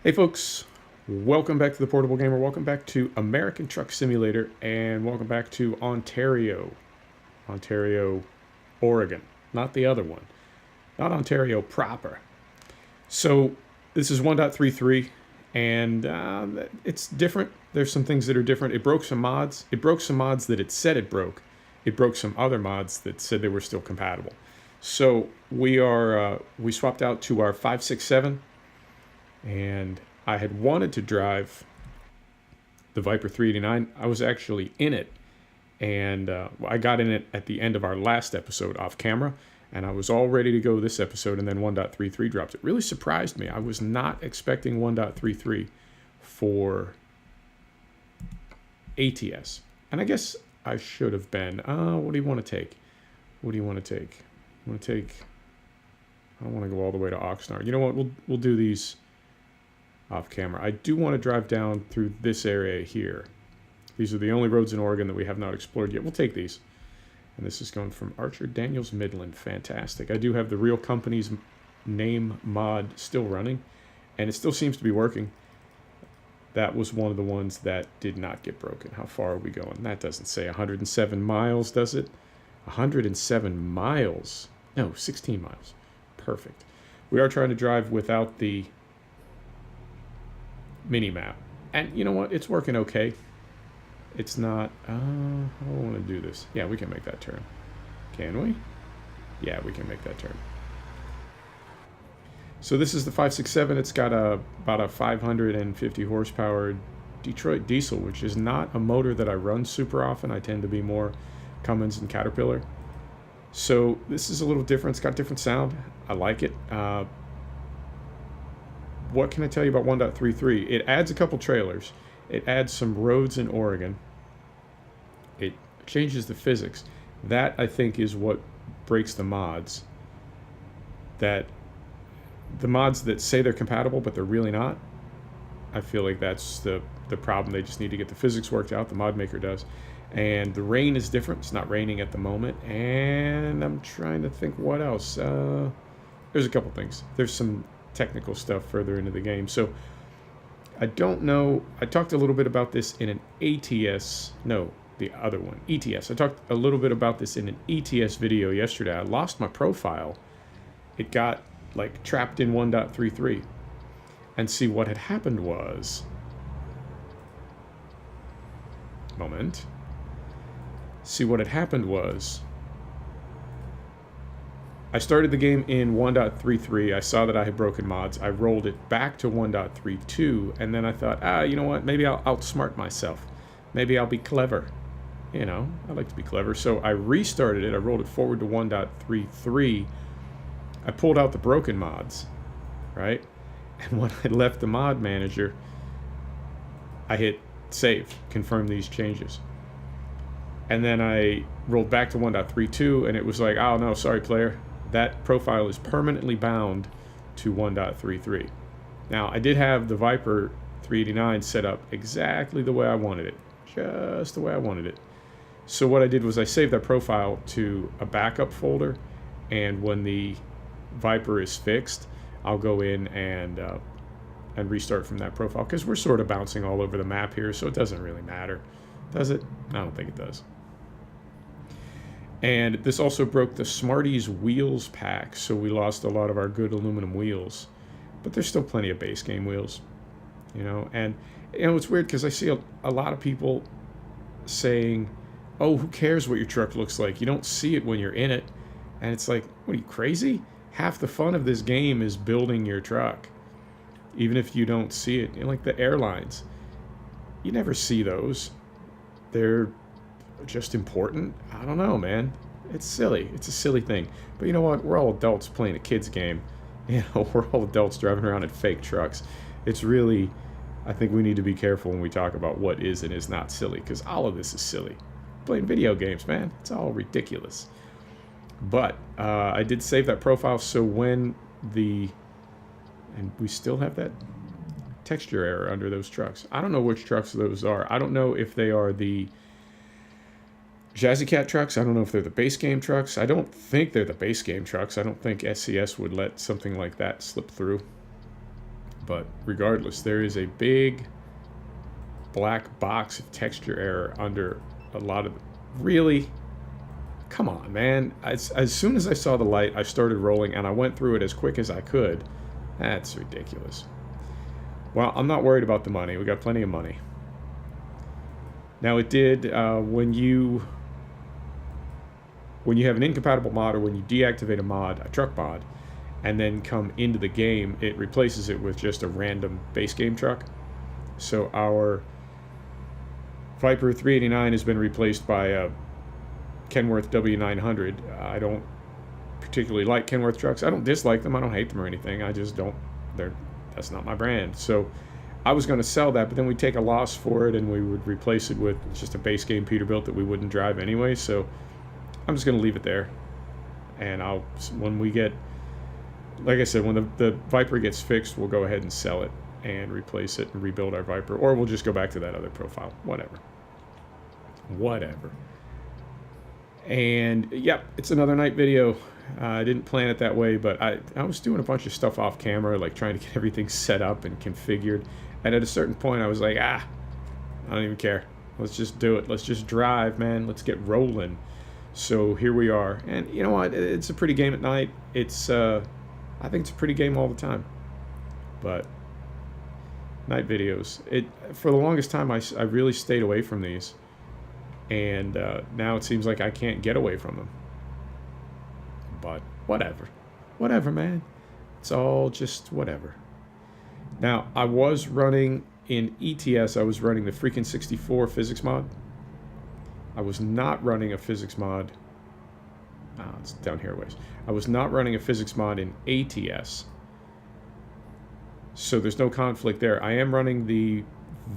Hey folks, welcome back to the Portable Gamer, welcome back to American Truck Simulator, and welcome back to Ontario, Oregon, not the other one, not Ontario proper. So this is 1.33, and it's different. There's some things that are different. It broke some mods. It broke some mods that it said it broke. It broke some other mods that said they were still compatible. So we swapped out to our 567. And I had wanted to drive the Viper 389. I was actually in it, and I got in it at the end of our last episode off camera, and I was all ready to go this episode, and then 1.33 dropped. It really surprised me. I was not expecting 1.33 for ATS, and I guess I should have been. What do you want to take? What do you want to take? I want to take. I don't want to go all the way to Oxnard. You know what? We'll do these off camera. I do want to drive down through this area here. These are the only roads in Oregon that we have not explored yet. We'll take these. And this is going from Archer Daniels Midland. Fantastic. I do have the real company's name mod still running, and it still seems to be working. That was one of the ones that did not get broken. How far are we going? That doesn't say 107 miles, does it? 107 miles. No, 16 miles. Perfect. We are trying to drive without the mini map, and you know what, it's working okay. It's not I don't want to do this. Yeah, we can make that turn. Can we? Yeah, we can make that turn. So this is the 567. It's got about a 550 horsepower Detroit diesel, which is not a motor that I run super often. I tend to be more Cummins and Caterpillar. So this is a little different. It's got different sound. I like it. What can I tell you about 1.33? It adds a couple trailers. It adds some roads in Oregon. It changes the physics. That, I think, is what breaks the mods. That the mods that say they're compatible, but they're really not. I feel like that's the problem. They just need to get the physics worked out. The mod maker does. And the rain is different. It's not raining at the moment. And I'm trying to think what else. There's a couple things. There's some technical stuff further into the game. So I don't know. I talked a little bit about this in an ATS. No, the other one. ETS. I talked a little bit about this in an ETS video yesterday. I lost my profile. It got like trapped in 1.33. And see, what had happened was... Moment. See, what had happened was... I started the game in 1.33. I saw that I had broken mods. I rolled it back to 1.32, and then I thought, you know what? Maybe I'll outsmart myself. Maybe I'll be clever. You know, I like to be clever. So I restarted it. I rolled it forward to 1.33. I pulled out the broken mods, right? And when I left the mod manager, I hit save, confirm these changes. And then I rolled back to 1.32, and it was like, oh no, sorry player. That profile is permanently bound to 1.33. Now, I did have the Viper 389 set up exactly the way I wanted it. Just the way I wanted it. So what I did was I saved that profile to a backup folder, and when the Viper is fixed, I'll go in and restart from that profile, because we're sort of bouncing all over the map here, so it doesn't really matter. Does it? I don't think it does. And this also broke the Smarties wheels pack, so we lost a lot of our good aluminum wheels. But there's still plenty of base game wheels, you know. And you know, it's weird because I see a lot of people saying, oh, who cares what your truck looks like? You don't see it when you're in it. And it's like, what, are you crazy? Half the fun of this game is building your truck, even if you don't see it. You know, like the airlines, you never see those. They're just important. I don't know, man. It's silly. It's a silly thing. But you know what? We're all adults playing a kid's game. You know, we're all adults driving around in fake trucks. It's really, I think we need to be careful when we talk about what is and is not silly, because all of this is silly. Playing video games, man. It's all ridiculous. But I did save that profile, so when and we still have that texture error under those trucks. I don't know which trucks those are. I don't know if they are the Jazzy Cat trucks. I don't know if they're the base game trucks. I don't think they're the base game trucks. I don't think SCS would let something like that slip through. But regardless, there is a big black box of texture error under a lot of... Really? Come on, man. As soon as I saw the light, I started rolling, and I went through it as quick as I could. That's ridiculous. Well, I'm not worried about the money. We got plenty of money. Now, it did, when you have an incompatible mod, or when you deactivate a mod, a truck mod, and then come into the game, it replaces it with just a random base game truck. So our Viper 389 has been replaced by a Kenworth W900. I don't particularly like Kenworth trucks. I don't dislike them. I don't hate them or anything. I just don't. That's not my brand. So I was going to sell that, but then we'd take a loss for it, and we would replace it with just a base game Peterbilt that we wouldn't drive anyway. So I'm just going to leave it there. And when we get, like I said, when the Viper gets fixed, we'll go ahead and sell it and replace it and rebuild our Viper. Or we'll just go back to that other profile. Whatever. And yep, it's another night video. I didn't plan it that way, but I was doing a bunch of stuff off camera, like trying to get everything set up and configured. And at a certain point, I was like, I don't even care. Let's just do it. Let's just drive, man. Let's get rolling. So here we are. And you know what? It's a pretty game at night. I think it's a pretty game all the time. But night videos. For the longest time, I really stayed away from these. And now it seems like I can't get away from them. But whatever. Whatever, man. It's all just whatever. Now, I was running in ETS, I was running the freaking 64 physics mod. I was not running a physics mod. It's down here a ways. I was not running a physics mod in ATS. So there's no conflict there. I am running the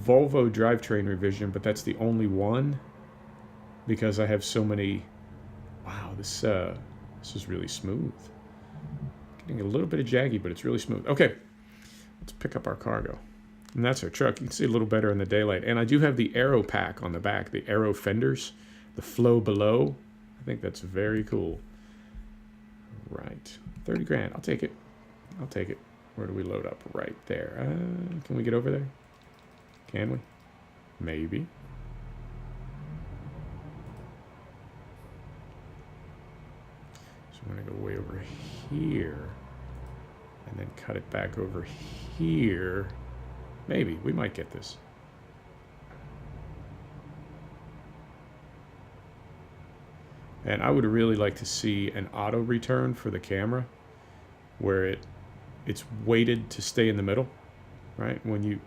Volvo drivetrain revision, but that's the only one. Because I have so many... Wow, this is really smooth. Getting a little bit of jaggy, but it's really smooth. Okay, let's pick up our cargo. And that's our truck. You can see a little better in the daylight. And I do have the aero pack on the back, the aero fenders, the flow below. I think that's very cool. Right, 30 grand. I'll take it. I'll take it. Where do we load up? Right there. Can we get over there? Can we? Maybe. I'm going to go way over here and then cut it back over here. Maybe. We might get this. And I would really like to see an auto return for the camera where it's weighted to stay in the middle, right? When you...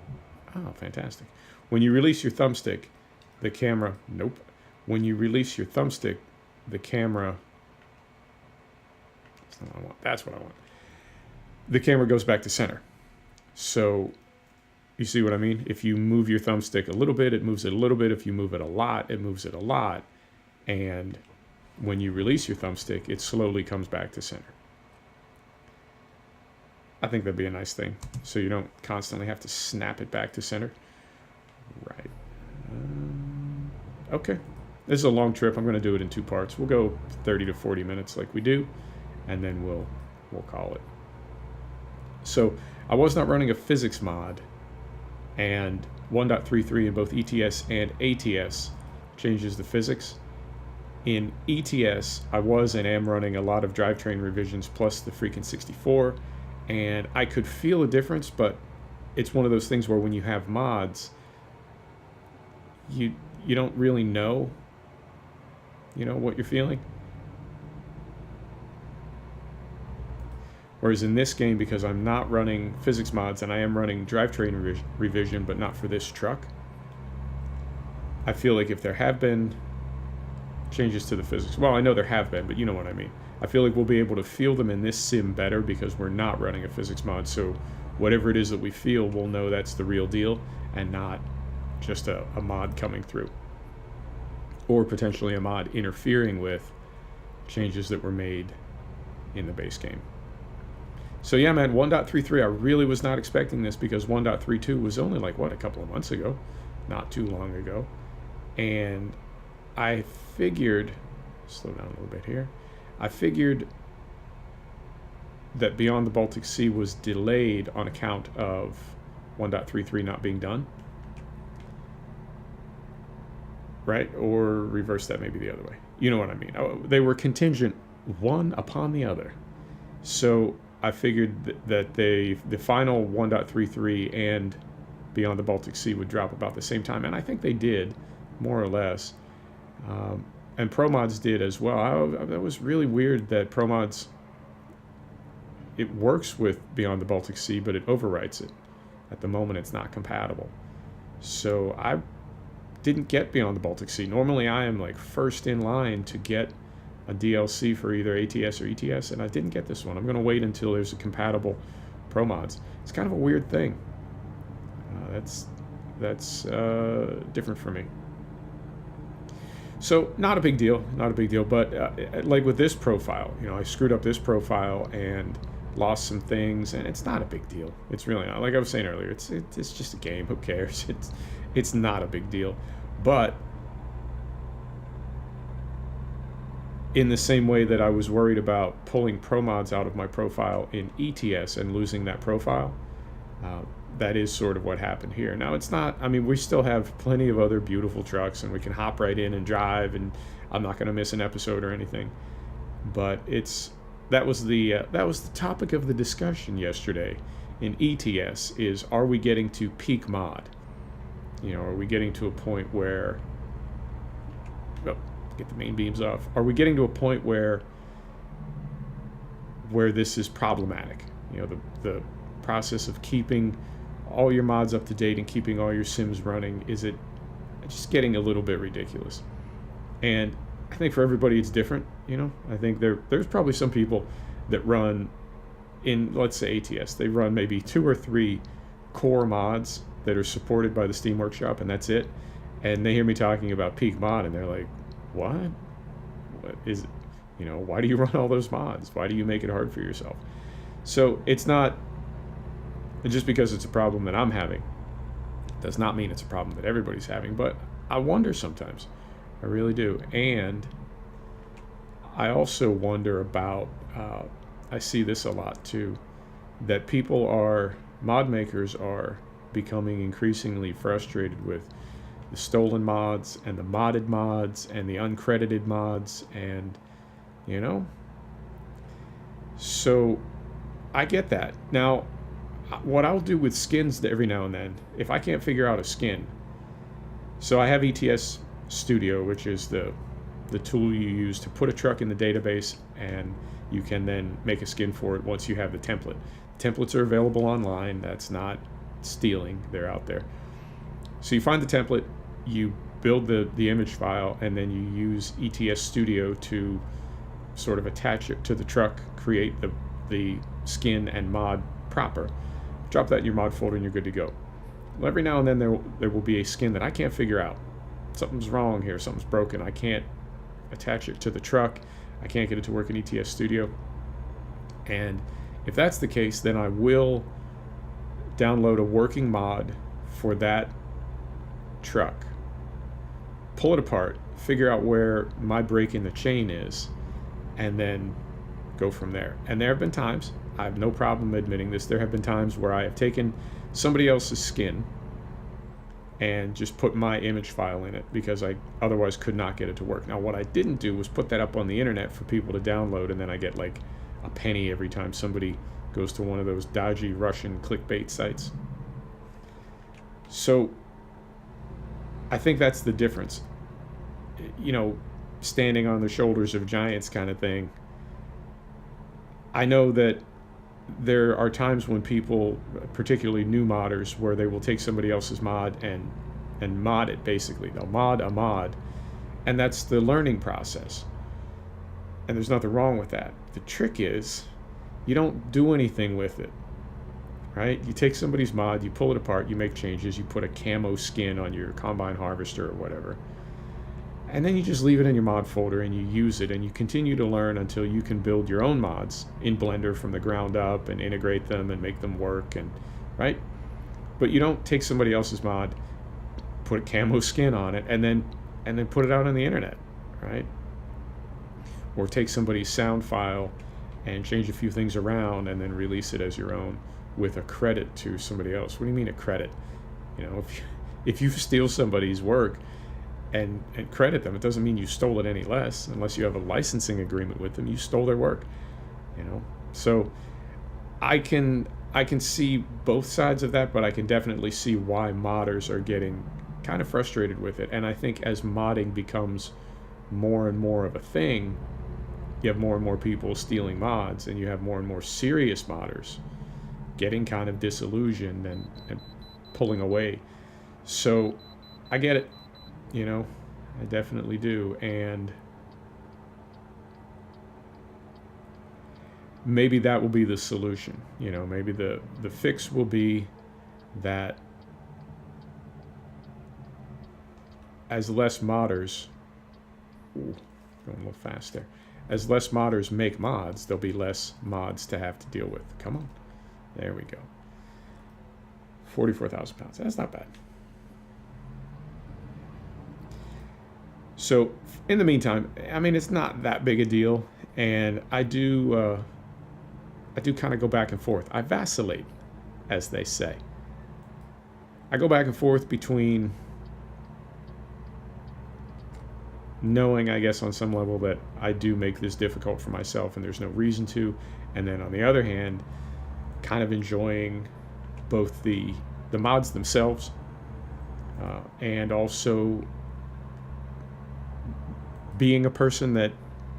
Oh, fantastic. When you release your thumbstick, the camera... Nope. When you release your thumbstick, the camera... That's not what I want. That's what I want. The camera goes back to center. So, you see what I mean? If you move your thumbstick a little bit, it moves it a little bit. If you move it a lot, it moves it a lot. And when you release your thumbstick, it slowly comes back to center. I think that'd be a nice thing. So you don't constantly have to snap it back to center. Right. Okay. This is a long trip. I'm going to do it in 2 parts. We'll go 30 to 40 minutes like we do. And then we'll call it. So I was not running a physics mod, and 1.33 in both ETS and ATS changes the physics. In ETS, I was and am running a lot of drivetrain revisions plus the freaking 64, and I could feel a difference, but it's one of those things where when you have mods, you don't really know, what you're feeling. Whereas in this game, because I'm not running physics mods and I am running drivetrain revision, but not for this truck, I feel like if there have been changes to the physics, well, I know there have been, but you know what I mean. I feel like we'll be able to feel them in this sim better because we're not running a physics mod. So whatever it is that we feel, we'll know that's the real deal and not just a mod coming through. Or potentially a mod interfering with changes that were made in the base game. So yeah, man, 1.33, I really was not expecting this because 1.32 was only like, a couple of months ago, not too long ago. And I figured, slow down a little bit here, I figured that Beyond the Baltic Sea was delayed on account of 1.33 not being done, right? Or reverse that, maybe the other way. You know what I mean? They were contingent one upon the other. So I figured that the final 1.33 and Beyond the Baltic Sea would drop about the same time, and I think they did, more or less. And ProMods did as well. That was really weird that ProMods, it works with Beyond the Baltic Sea, but it overwrites it. At the moment, it's not compatible. So I didn't get Beyond the Baltic Sea. Normally, I am like first in line to get a DLC for either ATS or ETS, and I didn't get this one. I'm going to wait until there's a compatible ProMods. It's kind of a weird thing. That's different for me. So not a big deal, but like with this profile, I screwed up this profile and lost some things, and it's not a big deal. It's really not. Like I was saying earlier, it's just a game. Who cares? It's not a big deal. But in the same way that I was worried about pulling ProMods out of my profile in ETS and losing that profile, that is sort of what happened here. Now, it's not, we still have plenty of other beautiful trucks, and we can hop right in and drive, and I'm not going to miss an episode or anything. But that was the topic of the discussion yesterday in ETS is, are we getting to peak mod? Are we getting to a point where, get the main beams off. Are we getting to a point where this is problematic? The process of keeping all your mods up to date and keeping all your sims running, is it just getting a little bit ridiculous? And I think for everybody it's different. I think there's probably some people that run in, let's say ATS, they run maybe 2 or 3 core mods that are supported by the Steam Workshop, and that's it. And they hear me talking about peak mod, and they're like, what is it? Why do you run all those mods? Why do you make it hard for yourself? So it's not just because it's a problem that I'm having does not mean it's a problem that everybody's having, but I wonder sometimes. I really do. And I also wonder about, I see this a lot too, that mod makers are becoming increasingly frustrated with the stolen mods and the modded mods and the uncredited mods, and so I get that. Now, what I'll do with skins every now and then, if I can't figure out a skin, so I have ETS Studio, which is the tool you use to put a truck in the database, and you can then make a skin for it once you have the template. Templates are available online. That's not stealing. They're out there. So you find the template, you build the image file, and then you use ETS Studio to sort of attach it to the truck, create the skin and mod proper. Drop that in your mod folder and you're good to go. Well, every now and then there will be a skin that I can't figure out. Something's wrong here, something's broken. I can't attach it to the truck. I can't get it to work in ETS Studio. And if that's the case, then I will download a working mod for that truck, pull it apart, figure out where my break in the chain is, and then go from there. And there have been times, I have no problem admitting this, there have been times where I have taken somebody else's skin and just put my image file in it because I otherwise could not get it to work. Now, what I didn't do was put that up on the internet for people to download, and then I get like a penny every time somebody goes to one of those dodgy Russian clickbait sites. So I think that's the difference. Standing on the shoulders of giants kind of thing. I know that there are times when people, particularly new modders, where they will take somebody else's mod and mod it, basically. They'll mod a mod, and that's the learning process. And there's nothing wrong with that. The trick is you don't do anything with it, right? You take somebody's mod, you pull it apart, you make changes, you put a camo skin on your combine harvester or whatever, and then you just leave it in your mod folder and you use it, and you continue to learn until you can build your own mods in Blender from the ground up and integrate them and make them work, and right? But you don't take somebody else's mod, put a camo skin on it, and then put it out on the internet, right? Or take somebody's sound file and change a few things around and then release it as your own with a credit to somebody else. What do you mean a credit? If you steal somebody's work and credit them, it doesn't mean you stole it any less. Unless you have a licensing agreement with them, you stole their work. So I can see both sides of that, but I can definitely see why modders are getting kind of frustrated with it. And I think as modding becomes more and more of a thing, you have more and more people stealing mods, and you have more and more serious modders getting kind of disillusioned and pulling away. So I get it, I definitely do. And maybe that will be the solution. Maybe the fix will be that as less modders, going a little fast there, as less modders make mods, there'll be less mods to have to deal with. Come on. There we go. 44,000 pounds. That's not bad. So in the meantime, it's not that big a deal. And I do kind of go back and forth. I vacillate, as they say. I go back and forth between knowing, I guess, on some level that I do make this difficult for myself and there's no reason to, and then on the other hand, kind of enjoying both the mods themselves and also being a person that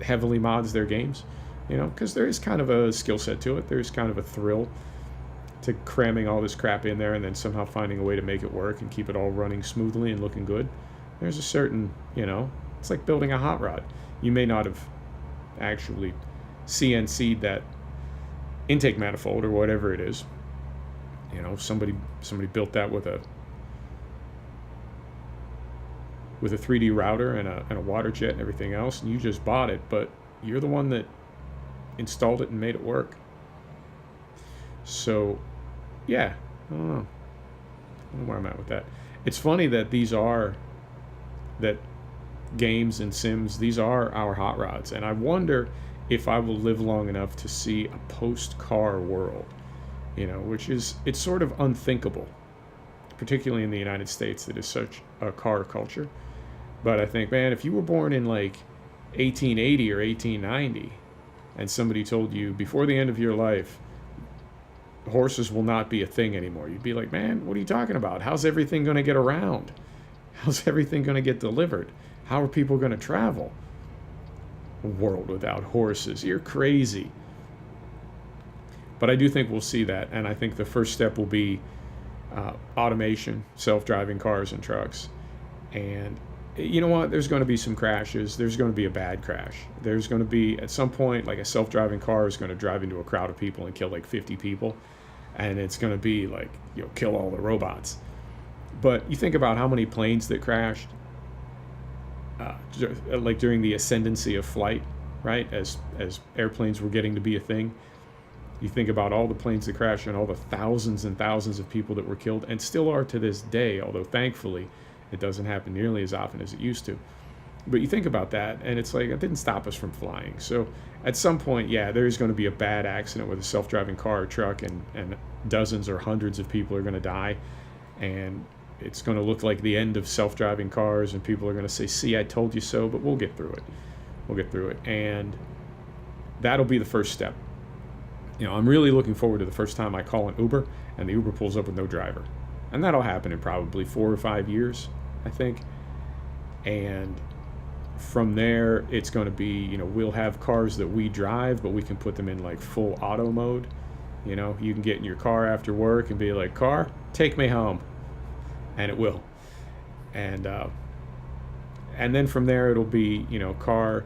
heavily mods their games, because there is kind of a skill set to it. There's kind of a thrill to cramming all this crap in there and then somehow finding a way to make it work and keep it all running smoothly and looking good. There's a certain, it's like building a hot rod. You may not have actually CNC'd that intake manifold or whatever it is. Somebody built that with a 3D router and a water jet and everything else, and you just bought it, but you're the one that installed it and made it work. So, yeah, I don't know where I'm at with that. It's funny that that games and sims, these are our hot rods, and I wonder if I will live long enough to see a post-car world, which it's sort of unthinkable, particularly in the United States that is such a car culture. But I think, man, if you were born in like 1880 or 1890 and somebody told you before the end of your life horses will not be a thing anymore, you'd be like, man, what are you talking about? How's everything going to get around? How's everything going to get delivered? How are people going to travel? A world without horses. You're crazy. But I do think we'll see that, and I think the first step will be automation, self-driving cars and trucks. And you know what? There's going to be some crashes. There's going to be a bad crash. There's going to be, at some point, like a self-driving car is going to drive into a crowd of people and kill like 50 people. And it's going to be like, kill all the robots. But you think about how many planes that crashed, like during the ascendancy of flight, right? As airplanes were getting to be a thing. You think about all the planes that crashed and all the thousands and thousands of people that were killed and still are to this day, although thankfully it doesn't happen nearly as often as it used to. But you think about that, and it's like, it didn't stop us from flying. So at some point, yeah, there's going to be a bad accident with a self-driving car or truck, and dozens or hundreds of people are going to die. And it's going to look like the end of self-driving cars, and people are going to say, see, I told you so, but we'll get through it. We'll get through it. And that'll be the first step. I'm really looking forward to the first time I call an Uber, and the Uber pulls up with no driver. And that'll happen in probably 4 or 5 years, I think. And from there, it's going to be, we'll have cars that we drive, but we can put them in like full auto mode. You can get in your car after work and be like, car, take me home. And it will. And then from there, it'll be, car,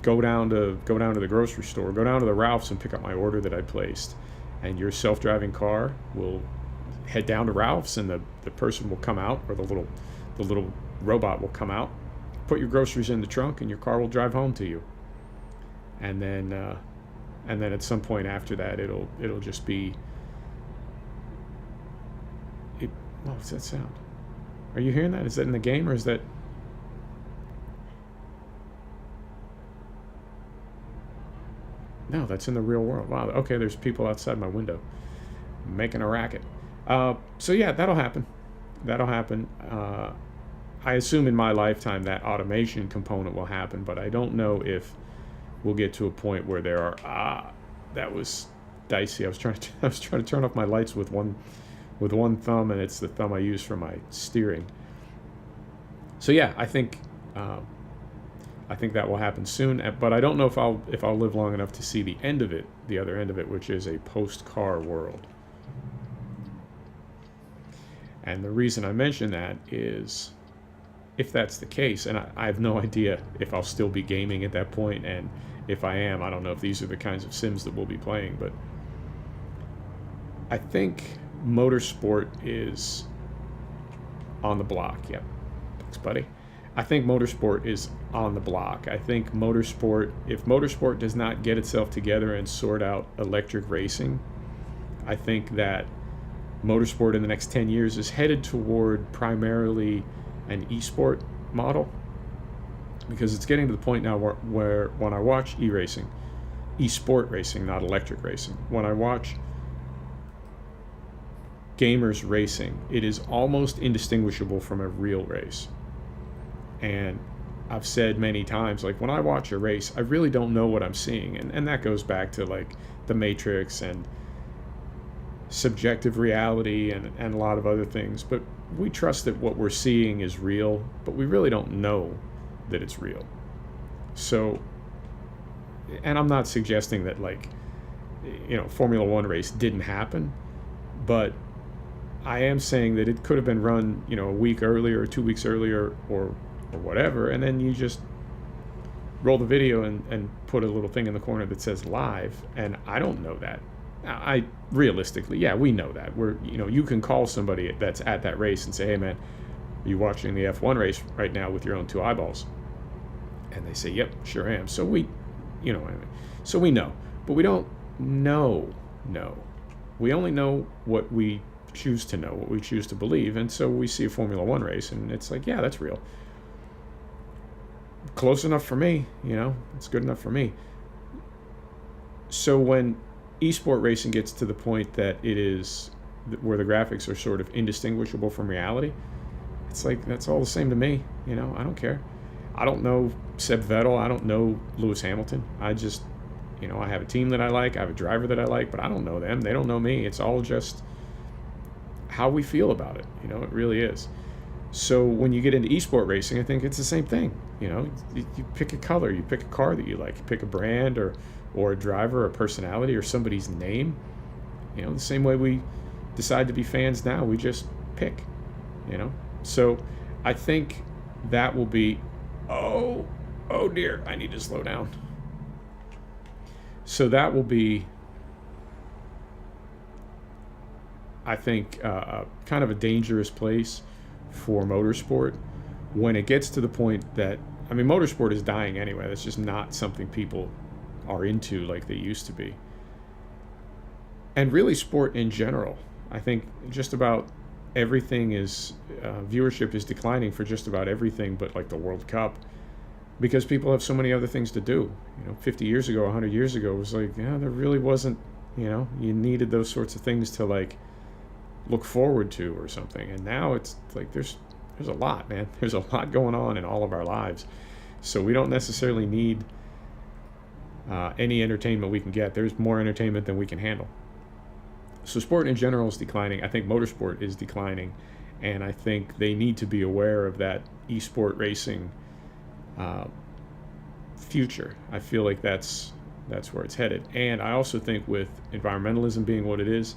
go down to the grocery store, go down to the Ralph's and pick up my order that I placed. And your self-driving car will head down to Ralph's, and the person will come out, or the little robot will come out, put your groceries in the trunk, and your car will drive home to you. And then at some point after that, it'll just be. What's that sound? Are you hearing that? Is that in the game, or is that? No, that's in the real world. Wow, okay, there's people outside my window making a racket. So yeah, that'll happen. That'll happen. I assume in my lifetime that automation component will happen, but I don't know if we'll get to a point where there are, that was dicey. I was trying to turn off my lights with one thumb, and it's the thumb I use for my steering. So yeah, I think that will happen soon, but I don't know if I'll live long enough to see the end of it, the other end of it, which is a post-car world. And the reason I mention that is, if that's the case, and I have no idea if I'll still be gaming at that point, and if I am, I don't know if these are the kinds of sims that we'll be playing, but I think motorsport is on the block. Yep. Thanks, buddy. I think motorsport is on the block. I think if motorsport does not get itself together and sort out electric racing, I think that motorsport in the next 10 years is headed toward primarily an esport model, because it's getting to the point now where when I watch e-racing, esport racing, not electric racing, when I watch gamers racing, it is almost indistinguishable from a real race. And I've said many times, like, when I watch a race, I really don't know what I'm seeing, and that goes back to like the Matrix and subjective reality and a lot of other things, but we trust that what we're seeing is real, but we really don't know that it's real. So, and I'm not suggesting that, like, Formula One race didn't happen, but I am saying that it could have been run, a week earlier or 2 weeks earlier or whatever, and then you just roll the video and put a little thing in the corner that says live, and I don't know that. I realistically, yeah, we know that. You can call somebody that's at that race and say, hey man, are you watching the F1 race right now with your own two eyeballs? And they say, yep, sure am. So we know, but we don't know. We only know what we choose to know, what we choose to believe. And so we see a Formula One race and it's like, yeah, that's real. Close enough for me, it's good enough for me. So when esport racing gets to the point that it is where the graphics are sort of indistinguishable from reality, it's like, that's all the same to me. I don't care. I don't know Seb Vettel. I don't know Lewis Hamilton. I just, I have a team that I like. I have a driver that I like, but I don't know them. They don't know me. It's all just how we feel about it. It really is. So when you get into esport racing, I think it's the same thing. You pick a color, you pick a car that you like, you pick a brand or a driver or a personality or somebody's name. The same way we decide to be fans now, we just pick, So I think that will be, oh dear, I need to slow down. So that will be, I think, kind of a dangerous place for motorsport when it gets to the point that, motorsport is dying anyway. That's just not something people are into like they used to be. And really sport in general. I think just about everything is, viewership is declining for just about everything but like the World Cup, because people have so many other things to do. 50 years ago, 100 years ago, it was like, there really wasn't, you needed those sorts of things to like look forward to or something. And now it's like there's a lot, man. There's a lot going on in all of our lives. So we don't necessarily need any entertainment we can get. There's more entertainment than we can handle. So sport in general is declining. I think motorsport is declining, and I think they need to be aware of that esport racing future. I feel like that's where it's headed. And I also think with environmentalism being what it is,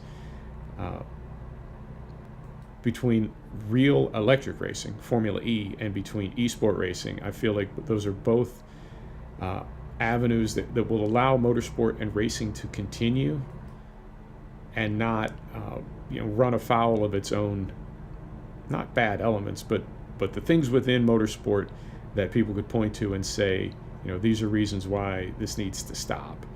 between real electric racing, Formula E, and between esport racing, I feel like those are both avenues that will allow motorsport and racing to continue and not run afoul of its own, not bad elements, but the things within motorsport that people could point to and say, these are reasons why this needs to stop.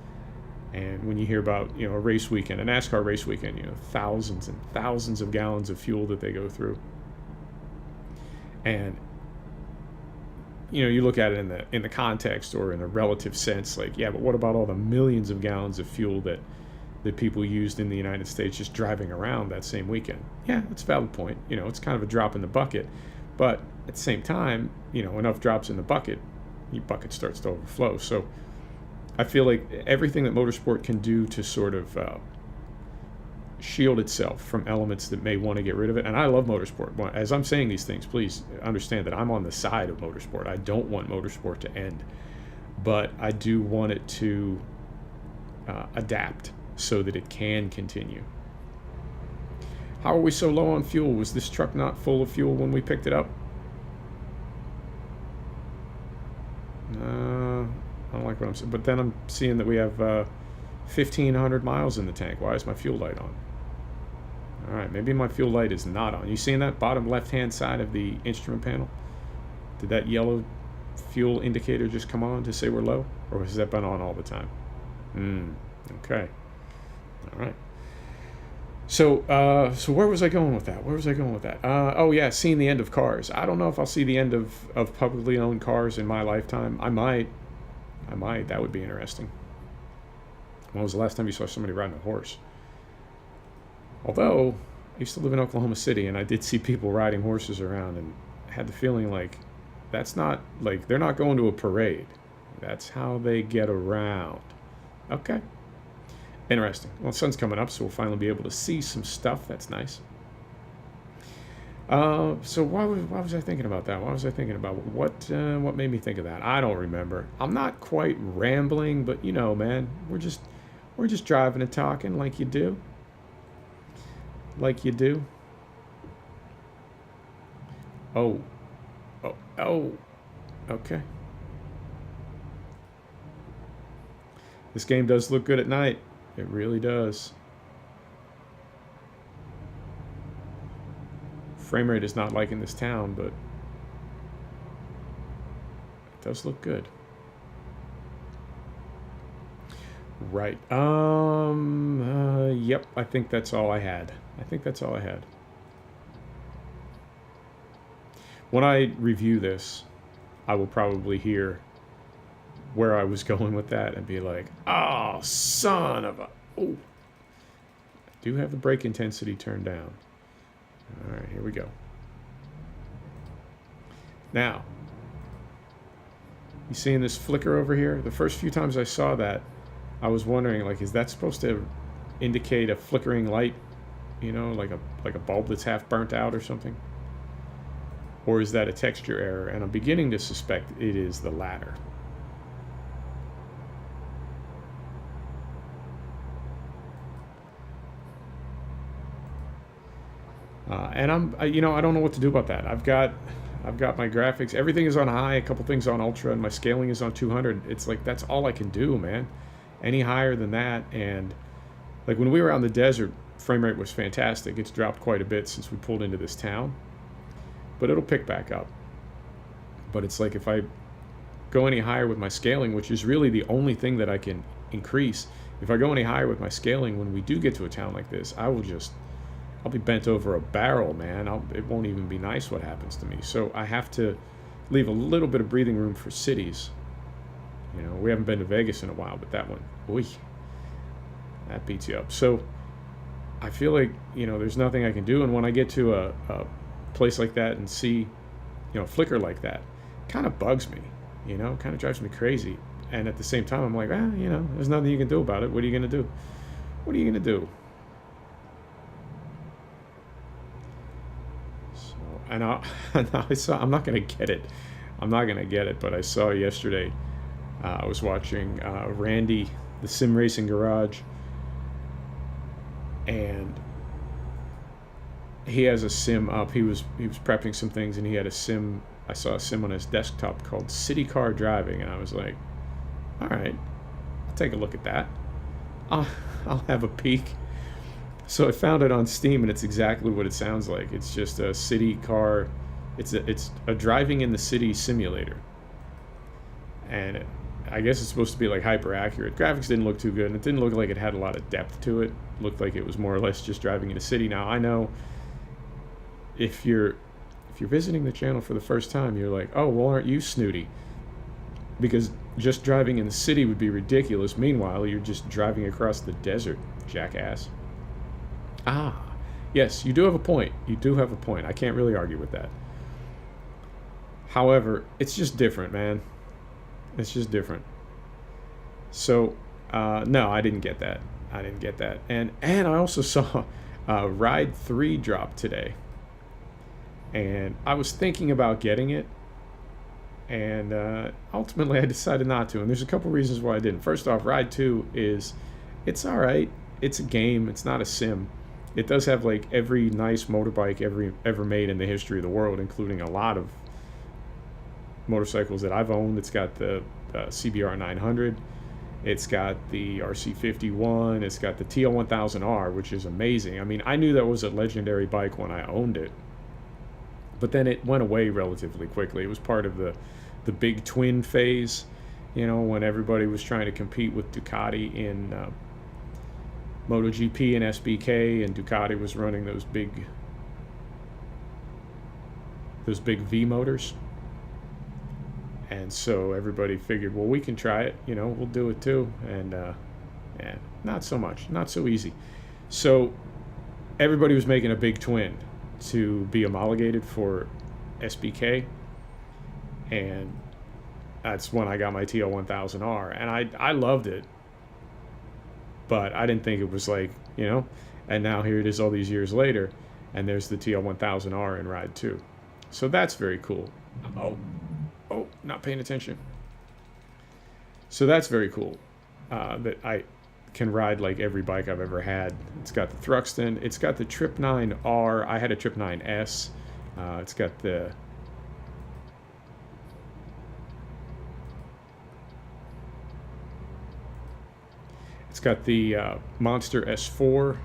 And when you hear about, a race weekend, a NASCAR race weekend, thousands and thousands of gallons of fuel that they go through. And you look at it in the context or in a relative sense, like, yeah, but what about all the millions of gallons of fuel that people used in the United States just driving around that same weekend? Yeah, that's a valid point. It's kind of a drop in the bucket, but at the same time, enough drops in the bucket, your bucket starts to overflow. So I feel like everything that motorsport can do to sort of shield itself from elements that may want to get rid of it. And I love motorsport. As I'm saying these things, please understand that I'm on the side of motorsport. I don't want motorsport to end, but I do want it to adapt so that it can continue. How are we so low on fuel? Was this truck not full of fuel when we picked it up? I don't like what I'm saying, but then I'm seeing that we have 1,500 miles in the tank. Why is my fuel light on? All right, maybe my fuel light is not on. You seeing that bottom left-hand side of the instrument panel? Did that yellow fuel indicator just come on to say we're low? Or has that been on all the time? Okay. All right. So where was I going with that? Oh, yeah, seeing the end of cars. I don't know if I'll see the end of publicly owned cars in my lifetime. I might. That would be interesting. When was the last time you saw somebody riding a horse? Although, I used to live in Oklahoma City, and I did see people riding horses around, and I had the feeling like that's not, like, they're not going to a parade. That's how they get around. Okay. Interesting. Well, the sun's coming up, so we'll finally be able to see some stuff. That's nice. So why was I thinking about that? What made me think of that? I don't remember. I'm not quite rambling, but man, we're just driving and talking like you do. Oh. Okay. This game does look good at night. It really does. Frame rate is not like in this town, but it does look good. Right. Yep, I think that's all I had. When I review this, I will probably hear where I was going with that and be like, oh, son of a... Oh. I do have the brake intensity turned down. All right, here we go. Now, you seeing this flicker over here? The first few times I saw that, I was wondering, like, is that supposed to indicate a flickering light? Like a bulb that's half burnt out or something? Or is that a texture error? And I'm beginning to suspect it is the latter. And I don't know what to do about that. I've got my graphics. Everything is on high, a couple things on ultra, and my scaling is on 200. It's like, that's all I can do, man. Any higher than that, and like when we were out in the desert, frame rate was fantastic. It's dropped quite a bit since we pulled into this town, but it'll pick back up. But it's like if I go any higher with my scaling, which is really the only thing that I can increase, if I go any higher with my scaling when we do get to a town like this, I'll be bent over a barrel, man. It won't even be nice what happens to me. So I have to leave a little bit of breathing room for cities. We haven't been to Vegas in a while, but that one, oy, that beats you up. So I feel like, there's nothing I can do. And when I get to a place like that and see, flicker like that, kind of bugs me, kind of drives me crazy. And at the same time, I'm like, there's nothing you can do about it. What are you going to do? And I'm not going to get it, but I saw yesterday, I was watching Randy, the Sim Racing Garage, and he has a sim up. He was prepping some things, and he had a sim. I saw a sim on his desktop called City Car Driving, and I was like, all right, I'll take a look at that. I'll have a peek. So I found it on Steam, and it's exactly what it sounds like. It's just a city car. It's a driving in the city simulator. And I guess it's supposed to be like hyper accurate. Graphics didn't look too good, and it didn't look like it had a lot of depth to it. It looked like it was more or less just driving in a city. Now, I know if you're if you're visiting the channel for the first time, you're like, oh, well, aren't you snooty? Because just driving in the city would be ridiculous. Meanwhile, you're just driving across the desert, jackass. Ah, yes, you do have a point. You do have a point. I can't really argue with that. However, it's just different, man. It's just different. So, no, I didn't get that. I didn't get that. And I also saw Ride 3 drop today. And I was thinking about getting it. And ultimately, I decided not to. And there's a couple reasons why I didn't. First off, Ride 2 it's all right. It's a game. It's not a sim. It does have like every nice motorbike ever made in the history of the world, including a lot of motorcycles that I've owned. It's got the CBR 900. It's got the RC51. It's got the TL 1000R, which is amazing. I mean, I knew that was a legendary bike when I owned it. But then it went away relatively quickly. It was part of the big twin phase, you know, when everybody was trying to compete with Ducati in MotoGP and SBK, and Ducati was running those big V motors. And so everybody figured, well, we can try it, you know, we'll do it too. And yeah, not so much, not so easy. So everybody was making a big twin to be homologated for SBK, and that's when I got my TL 1000R, and I loved it, but I didn't think it was like, you know, and now here it is all these years later, and there's the TL 1000R in Ride 2. So that's very cool. Oh, not paying attention. So that's very cool, that I can ride like every bike I've ever had. It's got the Thruxton. It's got the Trip 9R. I had a Trip 9S. It's got the Monster S4.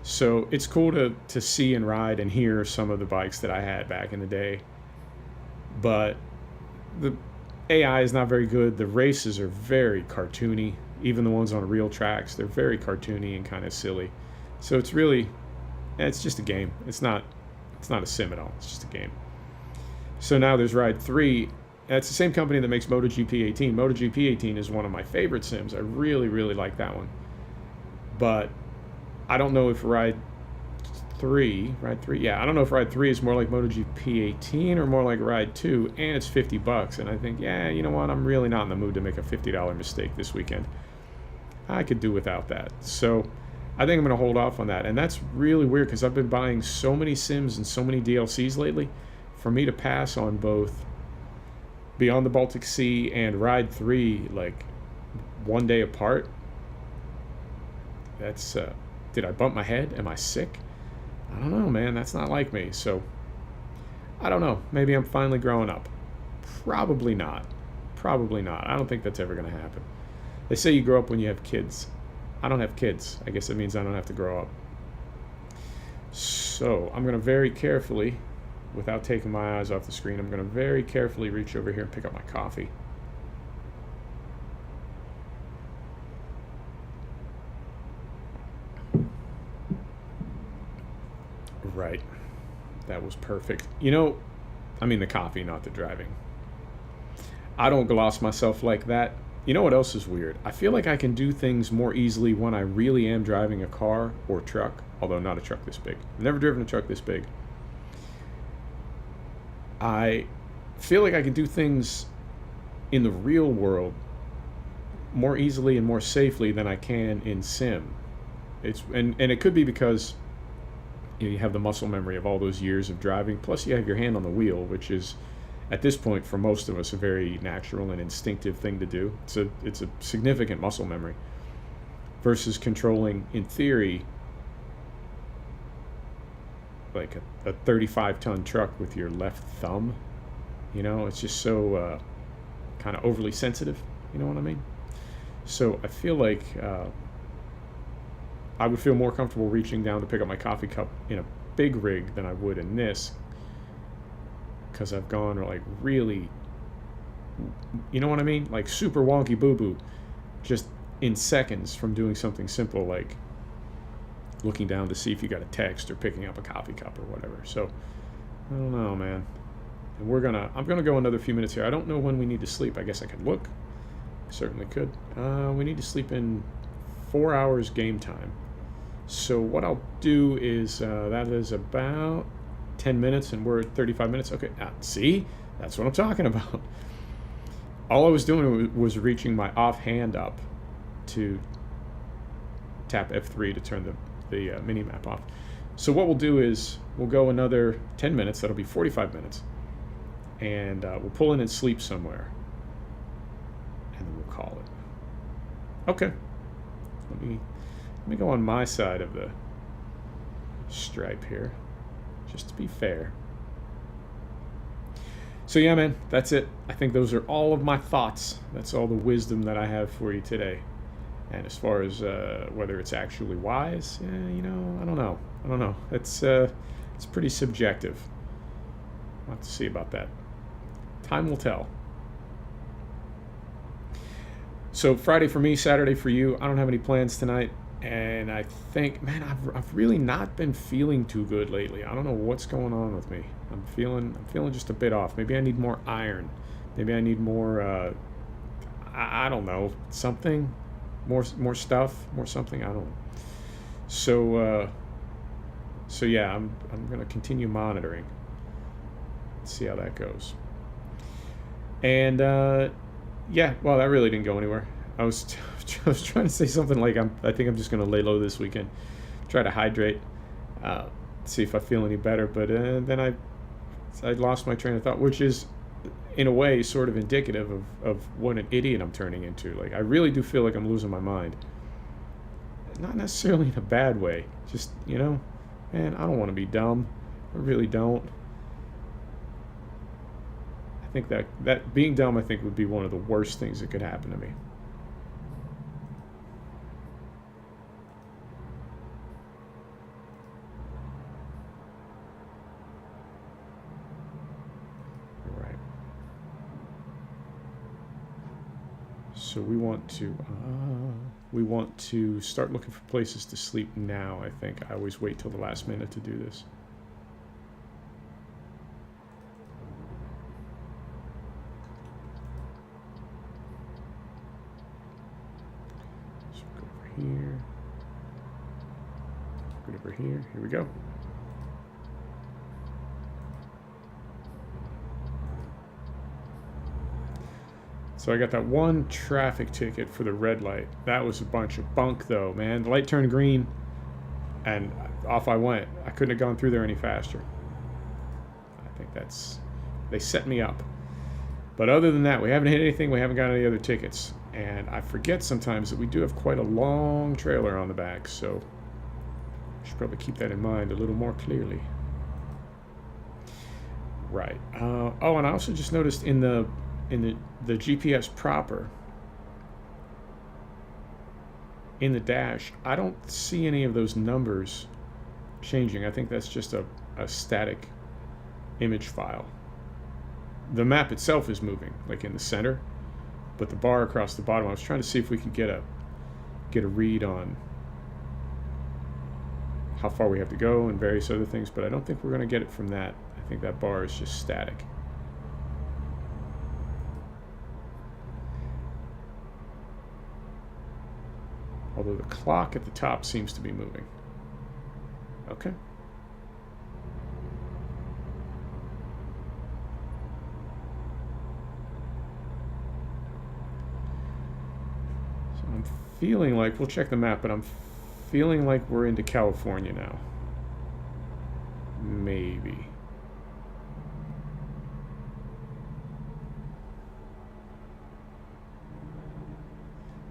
So it's cool to see and ride and hear some of the bikes that I had back in the day. But the AI is not very good. The races are very cartoony. Even the ones on real tracks, they're very cartoony and kind of silly. So it's really, it's just a game. It's not a sim at all. It's just a game. So now there's Ride 3. It's the same company that makes MotoGP 18. MotoGP 18 is one of my favorite sims. I really, really like that one. But I don't know if Ride 3, yeah, I don't know if Ride 3 is more like MotoGP 18 or more like Ride 2, and it's $50. And I think, yeah, you know what? I'm really not in the mood to make a $50 mistake this weekend. I could do without that. So I think I'm going to hold off on that. And that's really weird because I've been buying so many sims and so many DLCs lately. For me to pass on both Beyond the Baltic Sea and Ride 3 like one day apart, that's did I bump my head? Am I sick? I don't know, man. That's not like me. So I don't know. Maybe I'm finally growing up. Probably not. Probably not. I don't think that's ever going to happen. They say you grow up when you have kids. I don't have kids. I guess it means I don't have to grow up. So I'm going to very carefully, without taking my eyes off the screen, I'm going to very carefully reach over here and pick up my coffee. Right. That was perfect. You know, I mean the coffee, not the driving. I don't gloss myself like that. You know what else is weird? I feel like I can do things more easily when I really am driving a car or truck, although not a truck this big. I've never driven a truck this big. I feel like I can do things in the real world more easily and more safely than I can in sim. And it could be because you have the muscle memory of all those years of driving, plus you have your hand on the wheel, which is, at this point, for most of us, a very natural and instinctive thing to do. It's a significant muscle memory versus controlling, in theory, like a 35-ton truck with your left thumb. You know, it's just so kind of overly sensitive. You know what I mean? So I feel like I would feel more comfortable reaching down to pick up my coffee cup in a big rig than I would in this, because I've gone like really, you know what I mean? Like super wonky boo-boo just in seconds from doing something simple like looking down to see if you got a text or picking up a coffee cup or whatever. So I don't know, man. And I'm gonna go another few minutes here. I don't know when we need to sleep. I guess I could look. Certainly could. We need to sleep in 4 hours game time. So what I'll do is that is about 10 minutes, and we're at 35 minutes. Okay, see, that's what I'm talking about. All I was doing was reaching my offhand up to tap F3 to turn the mini map off. So what we'll do is we'll go another 10 minutes. That'll be 45 minutes, and we'll pull in and sleep somewhere, and then we'll call it. Okay. Let me go on my side of the stripe here, just to be fair. So yeah, man, that's it. I think those are all of my thoughts. That's all the wisdom that I have for you today. And as far as whether it's actually wise, you know, I don't know. It's pretty subjective. We'll have to see about that. Time will tell. So Friday for me, Saturday for you. I don't have any plans tonight. And I think, man, I've really not been feeling too good lately. I don't know what's going on with me. I'm feeling just a bit off. Maybe I need more iron. Maybe I need more. I don't know, something, more stuff, more something. I don't know. So yeah, I'm gonna continue monitoring. See how that goes. And yeah, well, that really didn't go anywhere. I was trying to say something like I think I'm just going to lay low this weekend, try to hydrate, see if I feel any better. But then I lost my train of thought, which is in a way sort of indicative of what an idiot I'm turning into. Like, I really do feel like I'm losing my mind. Not necessarily in a bad way. Just, you know, man, I don't want to be dumb. I really don't. I think that being dumb, I think, would be one of the worst things that could happen to me. So we want to start looking for places to sleep now. I think I always wait till the last minute to do this. So go over here. Go over here. Here we go. So I got that one traffic ticket for the red light. That was a bunch of bunk though, man. The light turned green and off I went. I couldn't have gone through there any faster. I think they set me up. But other than that, we haven't hit anything. We haven't got any other tickets. And I forget sometimes that we do have quite a long trailer on the back. So I should probably keep that in mind a little more clearly. Right. Oh, and I also just noticed in the GPS proper, in the dash, I don't see any of those numbers changing. I think that's just a static image file. The map itself is moving, like in the center, but the bar across the bottom, I was trying to see if we could get a read on how far we have to go and various other things, but I don't think we're going to get it from that. I think that bar is just static. Although the clock at the top seems to be moving. Okay. So I'm feeling like, we'll check the map, but I'm feeling like we're into California now. Maybe.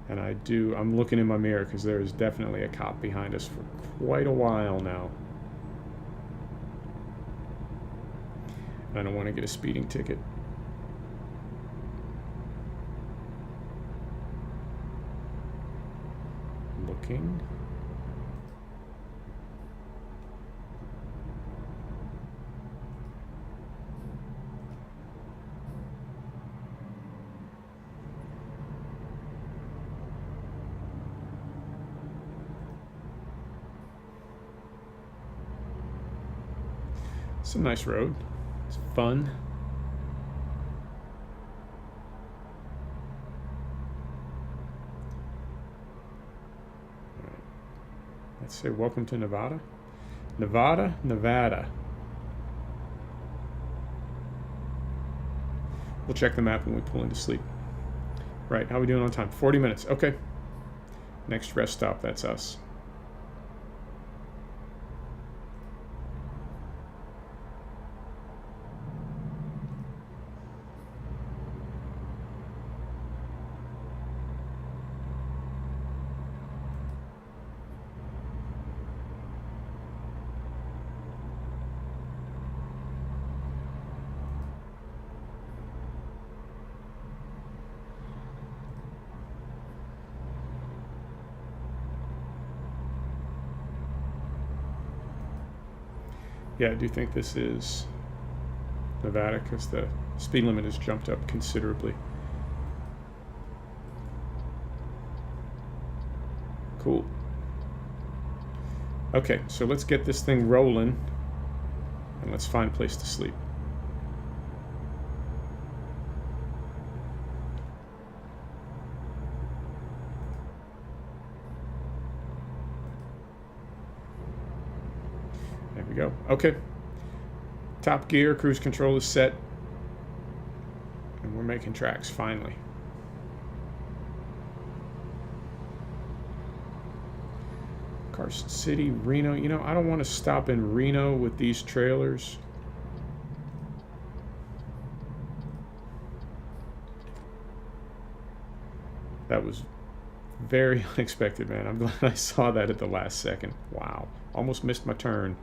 And I'm looking in my mirror because there is definitely a cop behind us for quite a while now. And I don't want to get a speeding ticket. Looking. It's a nice road. It's fun. All right. Let's say welcome to Nevada. Nevada, Nevada. We'll check the map when we pull into sleep. Right, how are we doing on time? 40 minutes. Okay. Next rest stop, that's us. Yeah, I do think this is Nevada because the speed limit has jumped up considerably. Cool. Okay, so let's get this thing rolling and let's find a place to sleep. There we go. Okay. Top gear, cruise control is set. And we're making tracks, finally. Carson City, Reno. You know, I don't want to stop in Reno with these trailers. That was very unexpected, man. I'm glad I saw that at the last second. Wow. Almost missed my turn.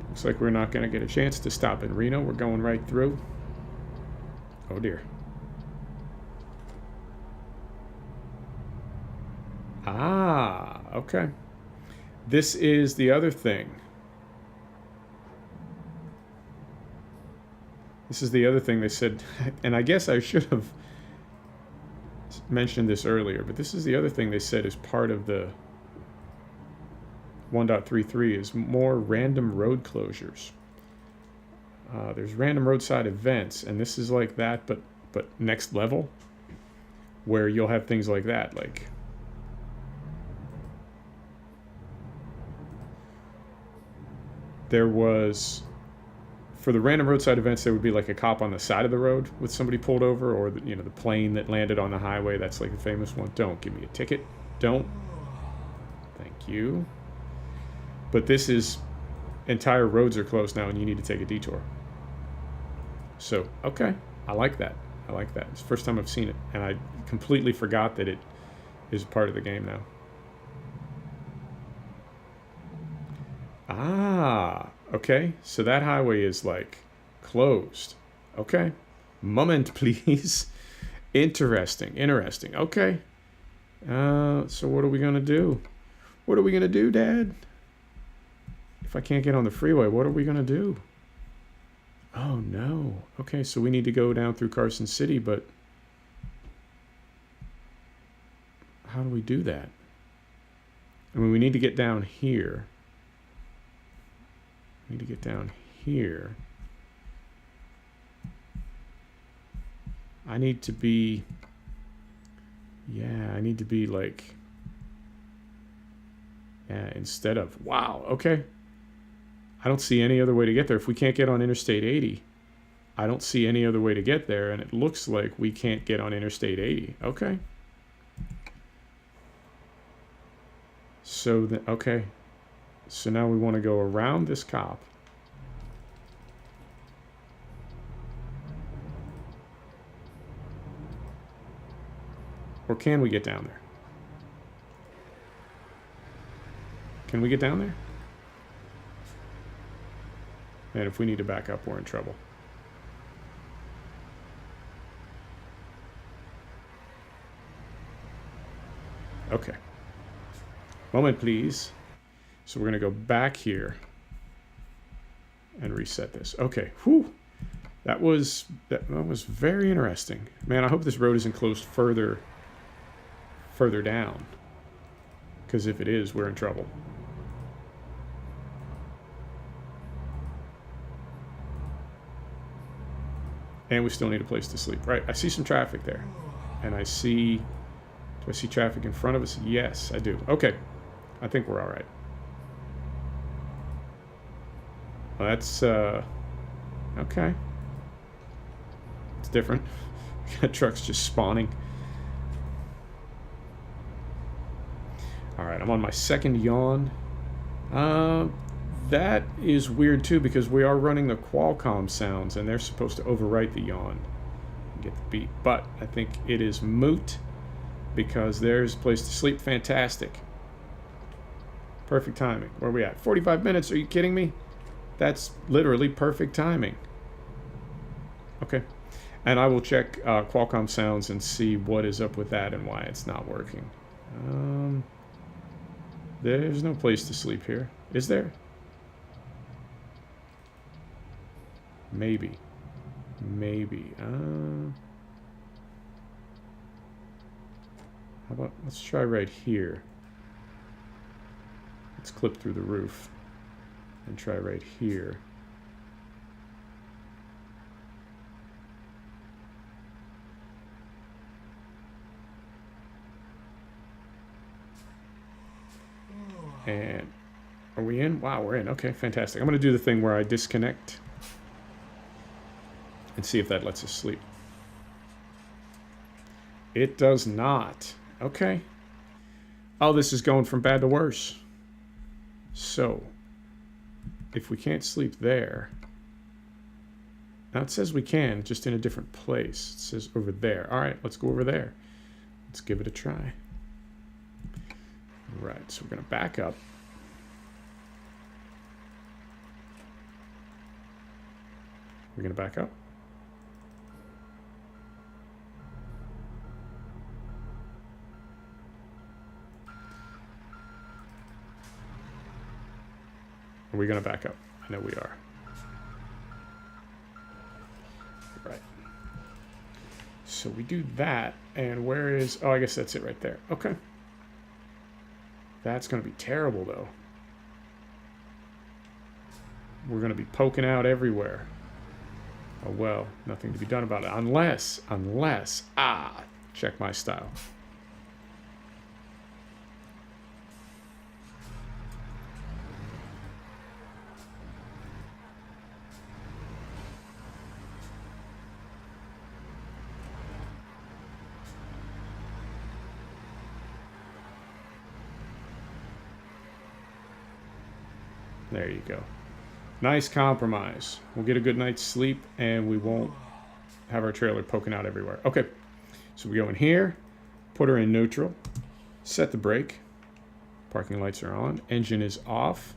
Looks like we're not going to get a chance to stop in Reno. We're going right through. Oh, dear. Ah, okay. This is the other thing. This is the other thing they said, and I guess I should have mentioned this earlier, but this is the other thing they said is part of the 1.33 is more random road closures. There's random roadside events, and this is like that, but next level, where you'll have things like that, like there was, for the random roadside events, there would be like a cop on the side of the road with somebody pulled over, or the, the plane that landed on the highway. That's like the famous one. Don't give me a ticket. Don't. Thank you. But this is entire roads are closed now, and you need to take a detour. So, okay, I like that. I like that. It's the first time I've seen it, and I completely forgot that it is part of the game now. Ah, okay. So that highway is like closed. Okay. Moment, please. Interesting. Interesting. Okay. So what are we going to do? What are we going to do, Dad? If I can't get on the freeway, what are we going to do? Oh, no. Okay, so we need to go down through Carson City, but how do we do that? I mean, we need to get down here. We need to get down here. I need to be... Yeah, I need to be like... Yeah, instead of... Wow, okay. I don't see any other way to get there. If we can't get on Interstate 80, I don't see any other way to get there, and it looks like we can't get on Interstate 80. Okay. So, okay. So now we want to go around this cop. Or can we get down there? Can we get down there? And if we need to back up, we're in trouble. Okay. Moment, please. So we're going to go back here and reset this. Okay. Whew. That was very interesting. Man, I hope this road isn't closed further down. Because if it is, we're in trouble. And we still need a place to sleep. Right, I see some traffic there. And I see... Do I see traffic in front of us? Yes, I do. Okay. I think we're all right. Well, that's... Okay. It's different. Got trucks just spawning. All right, I'm on my second yawn. That is weird too, because we are running the Qualcomm sounds and they're supposed to overwrite the yawn and get the beat. But I think it is moot because there's a place to sleep. Fantastic. Perfect timing. Where are we at? 45 minutes. Are you kidding me? That's literally perfect timing. Okay. And I will check Qualcomm sounds and see what is up with that and why it's not working. There's no place to sleep here. Is there? Maybe. Maybe. How about, let's try right here. Let's clip through the roof and try right here. And are we in? Wow, we're in. Okay, fantastic. I'm going to do the thing where I disconnect and see if that lets us sleep. It does not. Okay. Oh, this is going from bad to worse. So, if we can't sleep there... Now it says we can, just in a different place. It says over there. All right, let's go over there. Let's give it a try. Right, so we're going to back up. We're going to back up. Are we going to back up? I know we are. Right. So we do that, and where is... Oh, I guess that's it right there. Okay. That's going to be terrible, though. We're going to be poking out everywhere. Oh, well, nothing to be done about it. Unless, check my style. There you go. Nice compromise. We'll get a good night's sleep, and we won't have our trailer poking out everywhere. Okay, so we go in here, put her in neutral, set the brake. Parking lights are on. Engine is off.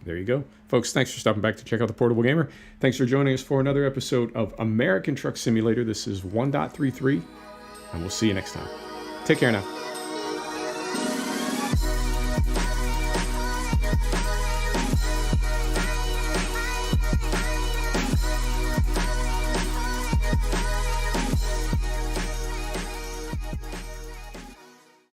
There you go. Folks, thanks for stopping back to check out the Portable Gamer. Thanks for joining us for another episode of American Truck Simulator. This is 1.33, and we'll see you next time. Take care now.